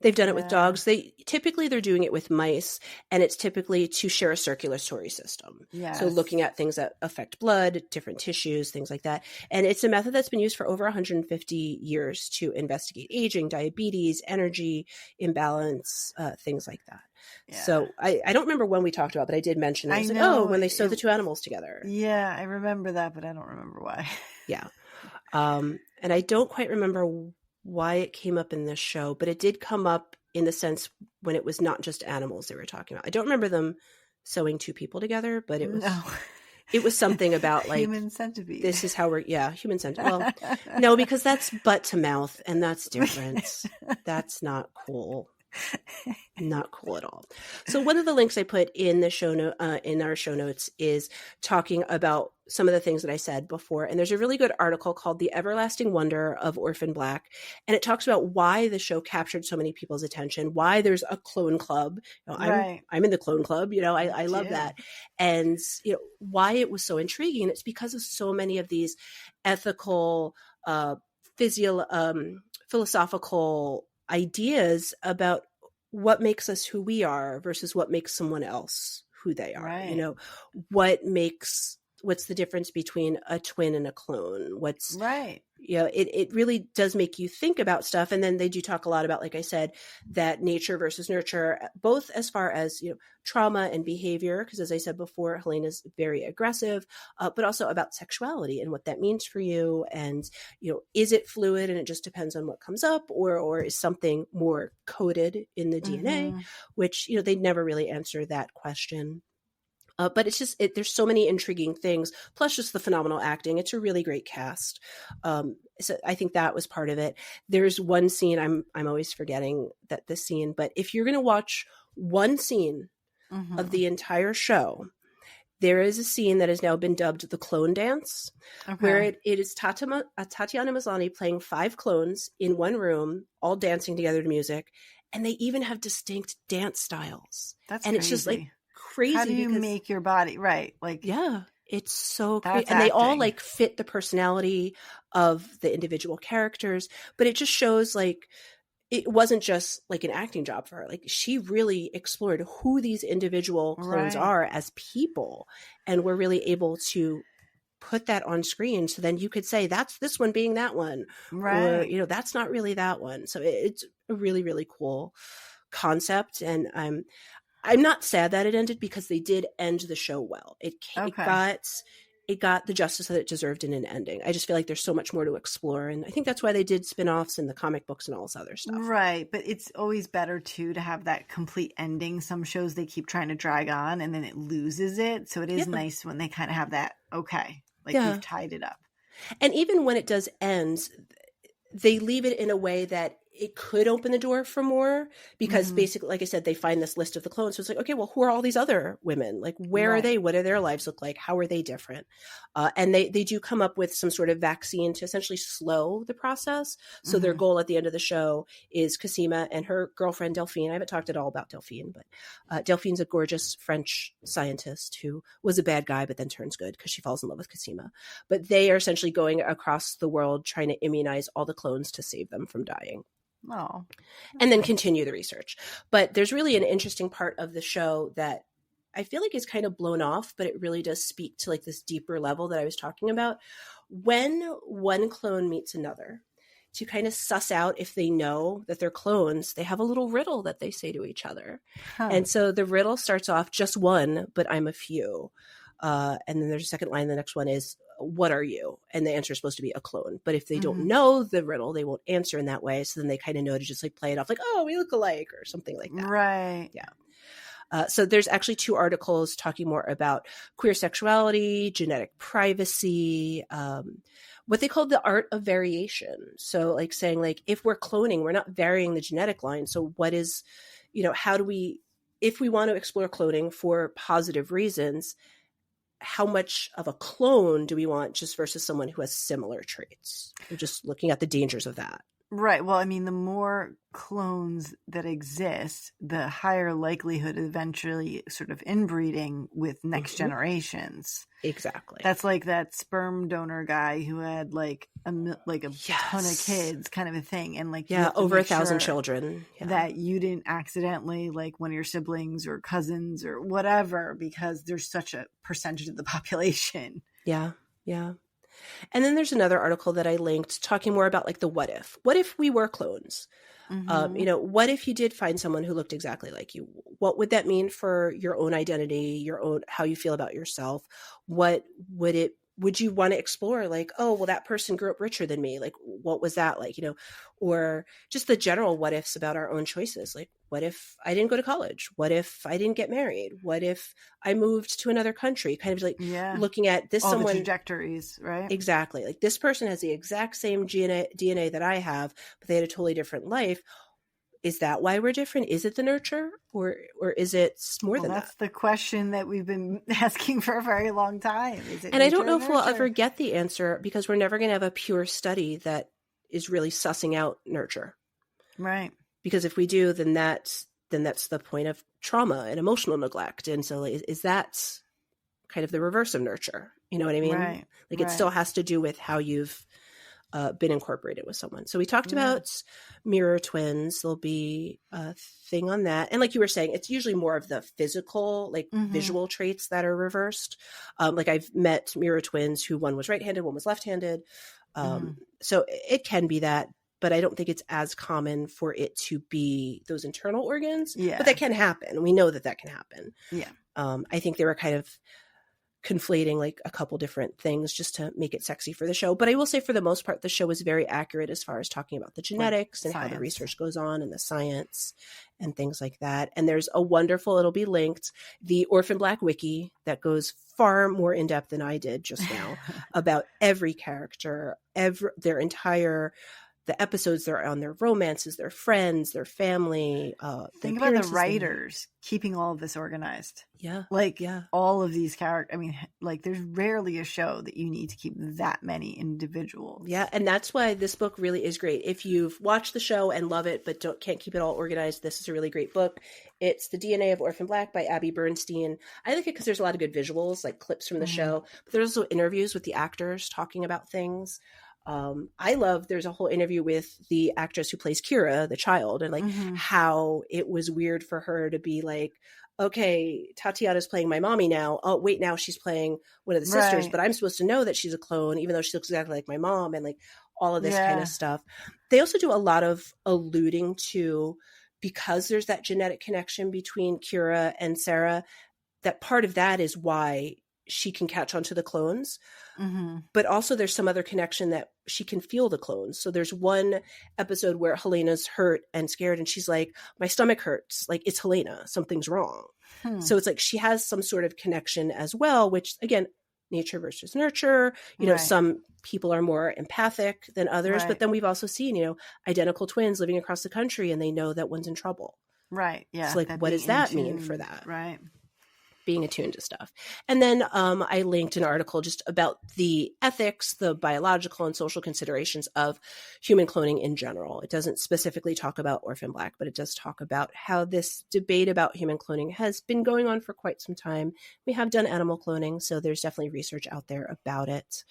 They've done it with dogs. They're doing it with mice, and it's typically to share a circulatory system. Yes. So looking at things that affect blood, different tissues, things like that. And it's a method that's been used for over 150 years to investigate aging, diabetes, energy imbalance, things like that. Yeah. So I don't remember when we talked about it, but I did mention it. I was like, when they sew the two animals together. Yeah, I remember that, but I don't remember why. Yeah. And I don't quite remember why it came up in this show, but it did come up in the sense when it was not just animals they were talking about. I don't remember them sewing two people together, but it was it was something about like human centipede. This is how human centipede. Well, no, because that's butt to mouth, and that's different. That's not cool. Not cool at all. So one of the links I put in the show note, in our show notes, is talking about some of the things that I said before. And there's a really good article called "The Everlasting Wonder of Orphan Black," and it talks about why the show captured so many people's attention. Why there's a clone club. I'm in the clone club. I love that, and why it was so intriguing. And it's because of so many of these ethical, philosophical ideas about what makes us who we are versus what makes someone else who they are. Right. What's the difference between a twin and a clone? What's right. It really does make you think about stuff. And then they do talk a lot about, like I said, that nature versus nurture, both as far as, trauma and behavior. Because as I said before, Helena's very aggressive, but also about sexuality and what that means for you. And, is it fluid and it just depends on what comes up, or is something more coded in the DNA, which, they never really answer that question. But it's just, there's so many intriguing things, plus just the phenomenal acting. It's a really great cast. So I think that was part of it. There's one scene, I'm always forgetting that this scene, but if you're going to watch one scene of the entire show, there is a scene that has now been dubbed the Clone Dance, where it is Tatiana Maslany playing 5 clones in one room, all dancing together to music. And they even have distinct dance styles. That's and crazy. It's just like, crazy. How do you make your body right? Like, It's so great. That's And they all acting. like fit the personality of the individual characters, but it just shows like it wasn't just like an acting job for her. Like she really explored who these individual clones Right. are as people, and we're really able to put that on screen. So then you could say that's this one being that one, or Right. that's not really that one. So it's a really, really cool concept, and I'm not sad that it ended because they did end the show well. Okay. It got the justice that it deserved in an ending. I just feel like there's so much more to explore, and I think that's why they did spin-offs and the comic books and all this other stuff. Right, but it's always better too to have that complete ending. Some shows they keep trying to drag on and then it loses it. So it is Yeah. nice when they kind of have that, okay, like Yeah. we've tied it up. And even when it does end, they leave it in a way that it could open the door for more, because basically, like I said, they find this list of the clones. So it's like, okay, well, who are all these other women? Like, where are they? What do their lives look like? How are they different? And they do come up with some sort of vaccine to essentially slow the process. So their goal at the end of the show is Cosima and her girlfriend, Delphine. I haven't talked at all about Delphine, but Delphine's a gorgeous French scientist who was a bad guy, but then turns good because she falls in love with Cosima. But they are essentially going across the world trying to immunize all the clones to save them from dying. Oh. And then continue the research. But there's really an interesting part of the show that I feel like is kind of blown off, but it really does speak to like this deeper level that I was talking about. When one clone meets another, to kind of suss out if they know that they're clones, they have a little riddle that they say to each other. And so the riddle starts off, just one, but I'm a few. And then there's a second line. The next one is, what are you? And the answer is supposed to be a clone. But if they don't know the riddle, they won't answer in that way. So then they kind of know to just like play it off like, oh, we look alike or something like that. Right. Yeah. So there's actually 2 articles talking more about queer sexuality, genetic privacy, what they call the art of variation. So like saying like, if we're cloning, we're not varying the genetic line. So what is, how do we, if we want to explore cloning for positive reasons, how much of a clone do we want just versus someone who has similar traits? We're just looking at the dangers of that. Right. Well, I mean, the more clones that exist, the higher likelihood of eventually sort of inbreeding with next generations. Exactly. That's like that sperm donor guy who had like a ton of kids, kind of a thing, and like over 1,000 children. That you didn't accidentally like one of your siblings or cousins or whatever, because there's such a percentage of the population. Yeah. And then there's another article that I linked talking more about like the what if we were clones? What if you did find someone who looked exactly like you? What would that mean for your own identity, your own, how you feel about yourself? What would you want to explore? Like, oh, well, that person grew up richer than me. Like, what was that like, or just the general what ifs about our own choices. Like, what if I didn't go to college? What if I didn't get married? What if I moved to another country? Kind of like looking at this, all someone, the trajectories, right? Exactly. Like this person has the exact same DNA that I have, but they had a totally different life. Is that why we're different? Is it the nurture, or is it more than that? That's the question that we've been asking for a very long time. And I don't know if we'll ever get the answer, because we're never going to have a pure study that is really sussing out nurture. Right. Because if we do, then that's the point of trauma and emotional neglect. And so is that kind of the reverse of nurture? You know what I mean? Right. Like it still has to do with how you've been incorporated with someone. So we talked about mirror twins. There'll be a thing on that. And like you were saying, it's usually more of the physical, like visual traits that are reversed. Like I've met mirror twins who one was right-handed, one was left-handed. So it can be that, but I don't think it's as common for it to be those internal organs. Yeah. But that can happen. We know that can happen. Yeah. I think they were kind of conflating like a couple different things just to make it sexy for the show. But I will say for the most part, the show is very accurate as far as talking about the genetics and how the research goes on and the science and things like that. And there's a wonderful, it'll be linked, the Orphan Black wiki that goes far more in depth than I did just now about every character, their entire the episodes, they're on their romances, their friends, their family. Think about the writers keeping all of this organized. Yeah. Like yeah. all of these characters. I mean, like there's rarely a show that you need to keep that many individuals. Yeah. And that's why this book really is great. If you've watched the show and love it, but can't keep it all organized, this is a really great book. It's The DNA of Orphan Black by Abby Bernstein. I like it because there's a lot of good visuals, like clips from the show, but there's also interviews with the actors talking about things. There's a whole interview with the actress who plays Kira, the child, and like how it was weird for her to be like, okay, Tatiana's playing my mommy now. Oh, wait, now she's playing one of the sisters, but I'm supposed to know that she's a clone, even though she looks exactly like my mom, and like all of this kind of stuff. They also do a lot of alluding to, because there's that genetic connection between Kira and Sarah, that part of that is why she can catch onto the clones. But also there's some other connection that she can feel the clones. So there's one episode where Helena's hurt and scared, and she's like, my stomach hurts. Like, it's Helena. Something's wrong. So it's like she has some sort of connection as well, which again, nature versus nurture. You know, some people are more empathic than others, but then we've also seen, identical twins living across the country and they know that one's in trouble. Right. Yeah. So like, what does that mean for that? Right. Being attuned to stuff. And then I linked an article just about the ethics, the biological and social considerations of human cloning in general. It doesn't specifically talk about Orphan Black, but it does talk about how this debate about human cloning has been going on for quite some time. We have done animal cloning, so there's definitely research out there about it.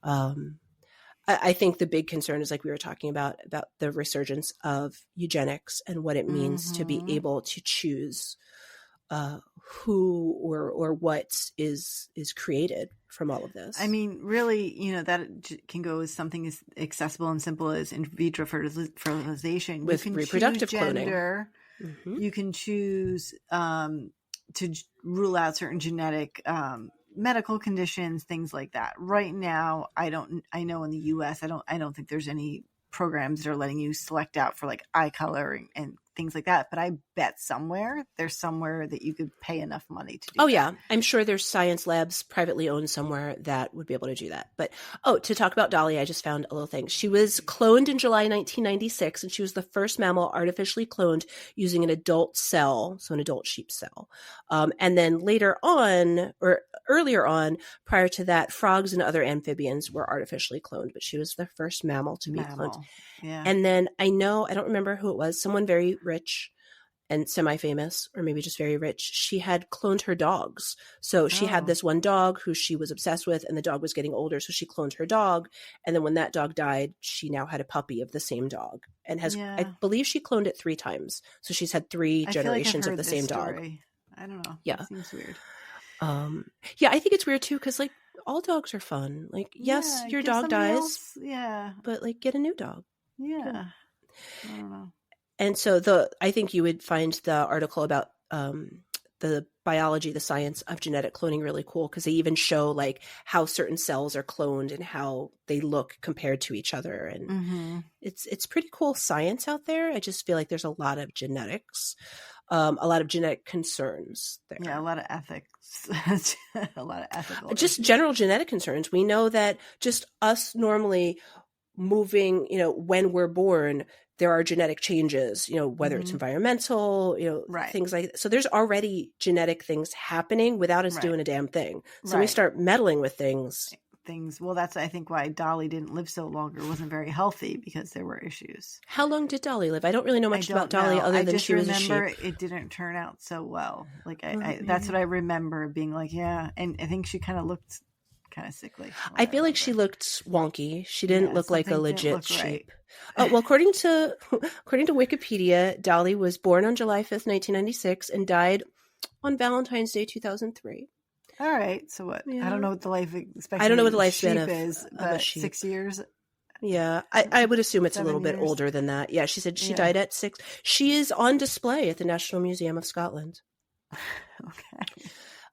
I think the big concern is, like we were talking about the resurgence of eugenics and what it means to be able to choose who or what is created from all of this. I mean, really, that can go as something as accessible and simple as in vitro fertilization. With you can reproductive choose gender. cloning. You can choose to rule out certain genetic medical conditions, things like that. Right now, I know in the US, I don't think there's any programs that are letting you select out for like eye color and things like that. But I bet there's somewhere that you could pay enough money to do that. Yeah. I'm sure there's science labs privately owned somewhere that would be able to do that. But, to talk about Dolly, I just found a little thing. She was cloned in July 1996, and she was the first mammal artificially cloned using an adult cell, so an adult sheep cell. And then later on, or earlier on, prior to that, frogs and other amphibians were artificially cloned, but she was the first mammal to be cloned. Yeah. And then I don't remember who it was, someone very rich and semi-famous, or maybe just very rich. She had cloned her dogs. So she had this one dog who she was obsessed with, and the dog was getting older. So she cloned her dog. And then when that dog died, she now had a puppy of the same dog, and I believe she cloned it 3 times. So she's had 3 generations of the same dog. I don't know. Yeah. It seems weird. I think it's weird too, because like all dogs are fun. Like, yes, your dog dies. But like, get a new dog. Yeah. I don't know. And so I think you would find the article about the biology, the science of genetic cloning really cool, because they even show like how certain cells are cloned and how they look compared to each other. And it's pretty cool science out there. I just feel like there's a lot of genetics, a lot of genetic concerns there. Yeah, a lot of ethics, a lot of ethical Just issues. general genetic concerns. We know that just us normally moving, when we're born, there are genetic changes, whether it's environmental, things like that. So there's already genetic things happening without us doing a damn thing. So when we start meddling with things. Well, that's, I think, why Dolly didn't live so long, or wasn't very healthy, because there were issues. How long did Dolly live? I don't really know much about Dolly other than she was a sheep. I just remember it didn't turn out so well. Like, that's what I remember being like, yeah. And I think she kind of looked kind of sickly. I feel like she looked wonky. She didn't look like a legit sheep. Well, according to Wikipedia, Dolly was born on July 5th, 1996, and died on Valentine's Day, 2003. All right. So what? Yeah. I don't know what the life expectancy I don't know what the lifespan is, but 6 years. Yeah, I would assume it's a little 7 bit years. older than that. Yeah, she said she died at 6. She is on display at the National Museum of Scotland. Okay.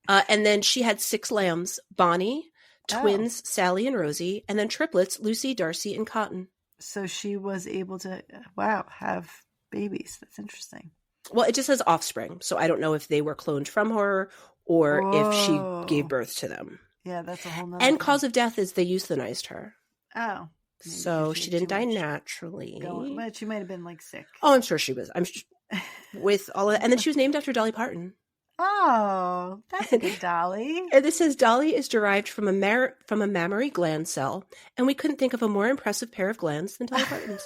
And then she had 6 lambs: Bonnie, twins Sally and Rosie, and then triplets Lucy, Darcy, and Cotton. So she was able to, have babies. That's interesting. Well, it just says offspring, so I don't know if they were cloned from her or if she gave birth to them. Yeah, that's a whole nother And thing. cause of death is they euthanized her. Oh. So she didn't die naturally. But she might have been like sick. Oh, I'm sure she was. With all of that. And then she was named after Dolly Parton. Oh, that's good, Dolly. And this says Dolly is derived from a mammary gland cell, and we couldn't think of a more impressive pair of glands than Dolly Parton's.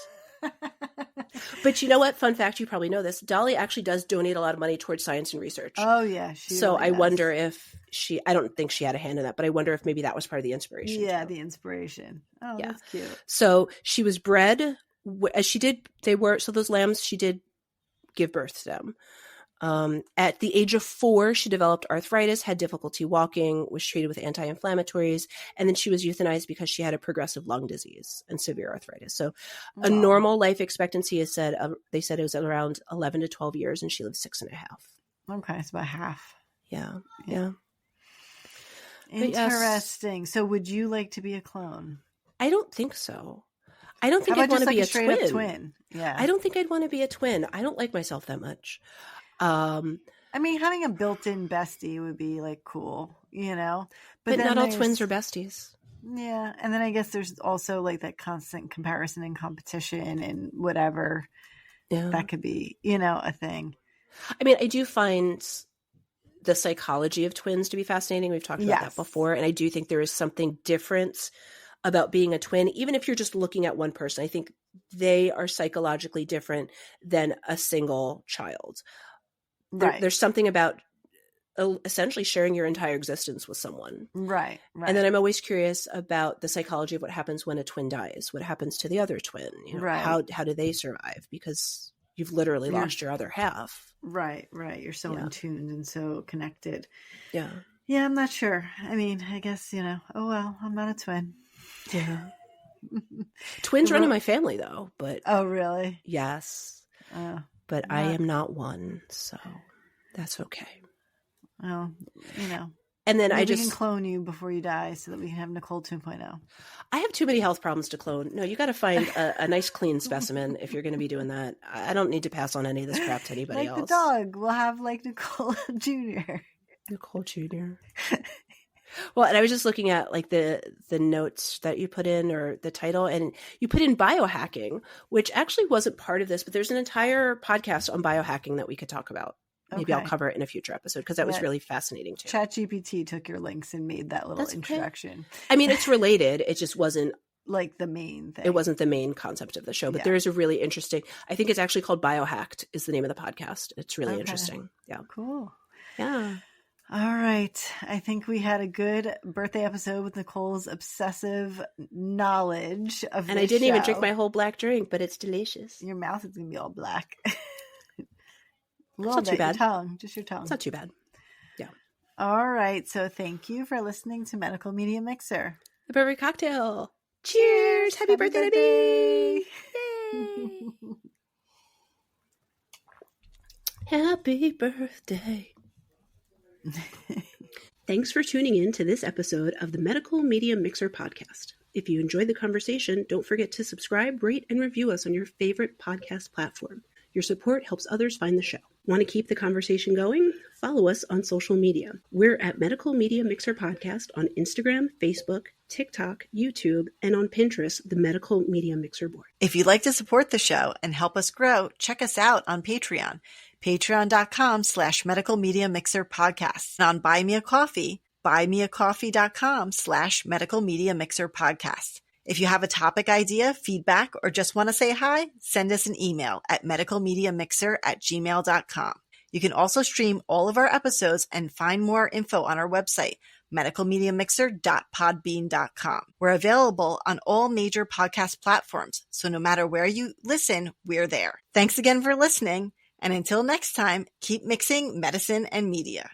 But you know what? Fun fact, you probably know this. Dolly actually does donate a lot of money towards science and research. Oh, yeah. So really I wonder if I don't think she had a hand in that, but I wonder if maybe that was part of the inspiration. Yeah, too. The inspiration. Oh, yeah. That's cute. So she was bred, as she did, so those lambs, she did give birth to them. At the age of 4, she developed arthritis, had difficulty walking, was treated with anti-inflammatories, and then she was euthanized because she had a progressive lung disease and severe arthritis. So a normal life expectancy is they said it was around 11 to 12 years, and she lived 6.5. Okay, it's about half. Yeah. Interesting. Yes. So would you like to be a clone? I don't think so. I don't think I'd want to be a twin. Yeah. I don't think I'd want to be a twin. I don't like myself that much. I mean, having a built-in bestie would be like cool, you know, but not all twins are besties. Yeah. And then I guess there's also like that constant comparison and competition and whatever. Yeah. That could be, you know, a thing. I mean, I do find the psychology of twins to be fascinating. We've talked about that before. And I do think there is something different about being a twin, even if you're just looking at one person. I think they are psychologically different than a single child. There's something about essentially sharing your entire existence with someone. Right. And then I'm always curious about the psychology of what happens when a twin dies. What happens to the other twin? You know, how do they survive? Because you've literally lost your other half. Right. You're so in tune and so connected. Yeah. Yeah, I'm not sure. I mean, I guess, you know, oh well, I'm not a twin. Yeah. Twins run in my family though, but oh really? Yes. But I am not one, so that's okay. Well, you know. And then we can clone you before you die so that we can have Nicole 2.0. I have too many health problems to clone. No, you got to find a nice clean specimen if you're going to be doing that. I don't need to pass on any of this crap to anybody else. Like the dog. We'll have like Nicole Jr. Nicole Jr. Well, and I was just looking at like the notes that you put in or the title, and you put in biohacking, which actually wasn't part of this, but there's an entire podcast on biohacking that we could talk about. Maybe I'll cover it in a future episode because that was really fascinating too. ChatGPT took your links and made that little introduction. Okay. I mean, it's related. It just wasn't like the main thing. It wasn't the main concept of the show, but there is a really interesting, I think it's actually called Biohacked is the name of the podcast. It's really interesting. Yeah. Cool. Yeah. All right. I think we had a good birthday episode with Nicole's obsessive knowledge of And I didn't even drink my whole black drink, but it's delicious. Your mouth is going to be all black. Not too bad. Your tongue, just your tongue. It's not too bad. Yeah. All right. So thank you for listening to Medical Media Mixer. The perfect cocktail. Cheers. Happy birthday to me. Yay. Happy birthday. Thanks for tuning in to this episode of the Medical Media Mixer podcast. If you enjoyed the conversation, don't forget to subscribe, rate, and review us on your favorite podcast platform. Your support helps others find the show. Want to keep the conversation going? Follow us on social media. We're at Medical Media Mixer Podcast on Instagram, Facebook, TikTok, YouTube, and on Pinterest, the Medical Media Mixer board. If you'd like to support the show and help us grow, check us out on Patreon. Patreon.com/Medical Media Mixer Podcast. And on Buy Me a Coffee, buymeacoffee.com/Medical Media Mixer Podcast. If you have a topic idea, feedback, or just want to say hi, send us an email at medicalmediamixer@gmail.com. You can also stream all of our episodes and find more info on our website, medicalmediamixer.podbean.com. We're available on all major podcast platforms, so no matter where you listen, we're there. Thanks again for listening, and until next time, keep mixing medicine and media.